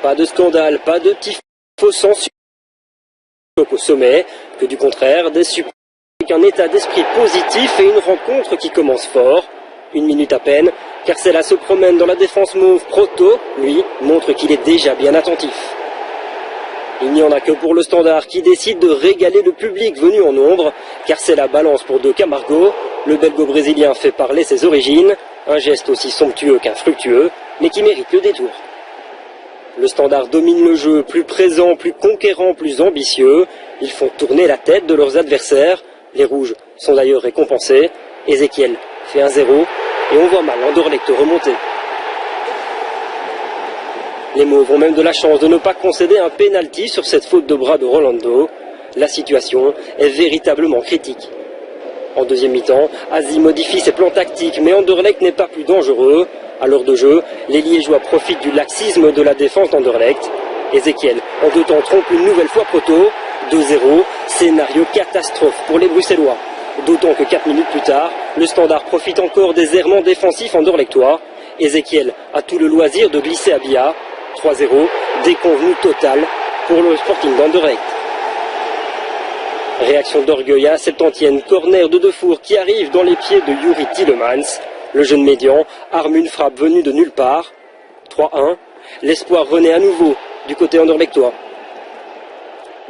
Pas de scandale, pas de tifo sans au sommet, que du contraire, des supporters avec un état d'esprit positif et une rencontre qui commence fort. 1 minute à peine, Carcella se promène dans la défense mauve. Proto, lui, montre qu'il est déjà bien attentif. Il n'y en a que pour le Standard qui décide de régaler le public venu en nombre. Carcella balance pour 2 Camargo. Le belgo-brésilien fait parler ses origines. Un geste aussi somptueux qu'infructueux, mais qui mérite le détour. Le Standard domine le jeu, plus présent, plus conquérant, plus ambitieux. Ils font tourner la tête de leurs adversaires. Les rouges sont d'ailleurs récompensés. Ezequiel fait 1-0 et on voit mal Anderlecht remonter. Les Mauves ont même de la chance de ne pas concéder un pénalty sur cette faute de bras de Rolando. La situation est véritablement critique. En deuxième mi-temps, Asie modifie ses plans tactiques, mais Anderlecht n'est pas plus dangereux. À l'heure de jeu, les Liégeois profitent du laxisme de la défense d'Anderlecht. Ezequiel, en 2 temps, trompe une nouvelle fois Proto. 2-0, scénario catastrophe pour les Bruxellois. D'autant que 4 minutes plus tard, le Standard profite encore des errements défensifs anderlechtois. Ezequiel a tout le loisir de glisser à Bia. 3-0, déconvenue totale pour le Sporting d'Anderlecht. Réaction d'orgueil à la 70e, corner de Defour qui arrive dans les pieds de Yuri Tielemans. Le jeune médian arme une frappe venue de nulle part. 3-1, l'espoir renaît à nouveau du côté anderlechtois.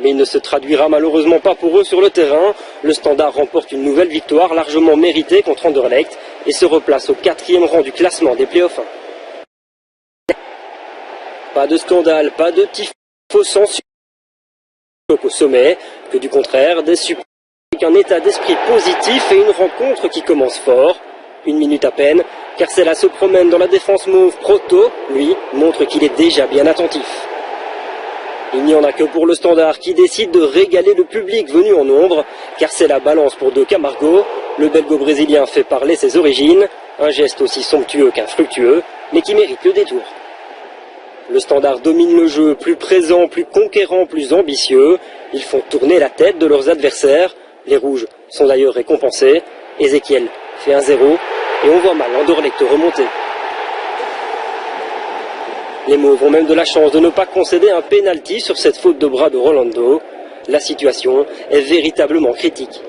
Mais il ne se traduira malheureusement pas pour eux sur le terrain. Le Standard remporte une nouvelle victoire largement méritée contre Anderlecht et se replace au 4e rang du classement des playoffs 1. Pas de scandale, pas de tifo sans au sommet, que du contraire, des supporters avec un état d'esprit positif et une rencontre qui commence fort. 1 minute à peine, Carcella se promène dans la défense mauve. Proto, lui, montre qu'il est déjà bien attentif. Il n'y en a que pour le Standard qui décide de régaler le public venu en nombre. Carcella balance pour 2 Camargo. Le belgo-brésilien fait parler ses origines. Un geste aussi somptueux qu'infructueux, mais qui mérite le détour. Le Standard domine le jeu, plus présent, plus conquérant, plus ambitieux. Ils font tourner la tête de leurs adversaires. Les rouges sont d'ailleurs récompensés. Ezequiel fait 1-0 et on voit mal Anderlecht remonter. Les Mauves ont même de la chance de ne pas concéder un pénalty sur cette faute de bras de Rolando. La situation est véritablement critique.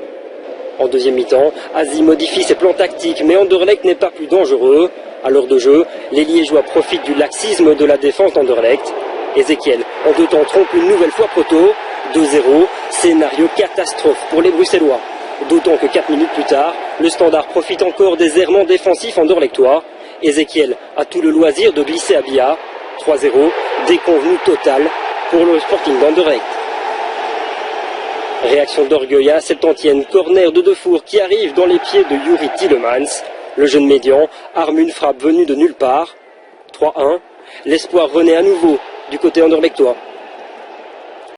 En deuxième mi-temps, Asie modifie ses plans tactiques, mais Anderlecht n'est pas plus dangereux. À l'heure de jeu, les Liégeois profitent du laxisme de la défense d'Anderlecht. Ezequiel, en 2 temps, trompe une nouvelle fois Proto. 2-0, scénario catastrophe pour les Bruxellois. D'autant que 4 minutes plus tard, le Standard profite encore des errements défensifs anderlechtois. Ezequiel a tout le loisir de glisser à Bia. 3-0, déconvenue totale pour le Sporting d'Anderlecht. Réaction d'orgueil à la 70e, corner de Defour qui arrive dans les pieds de Yuri Tielemans. Le jeune médian arme une frappe venue de nulle part. 3-1, l'espoir renaît à nouveau du côté anderlechtois.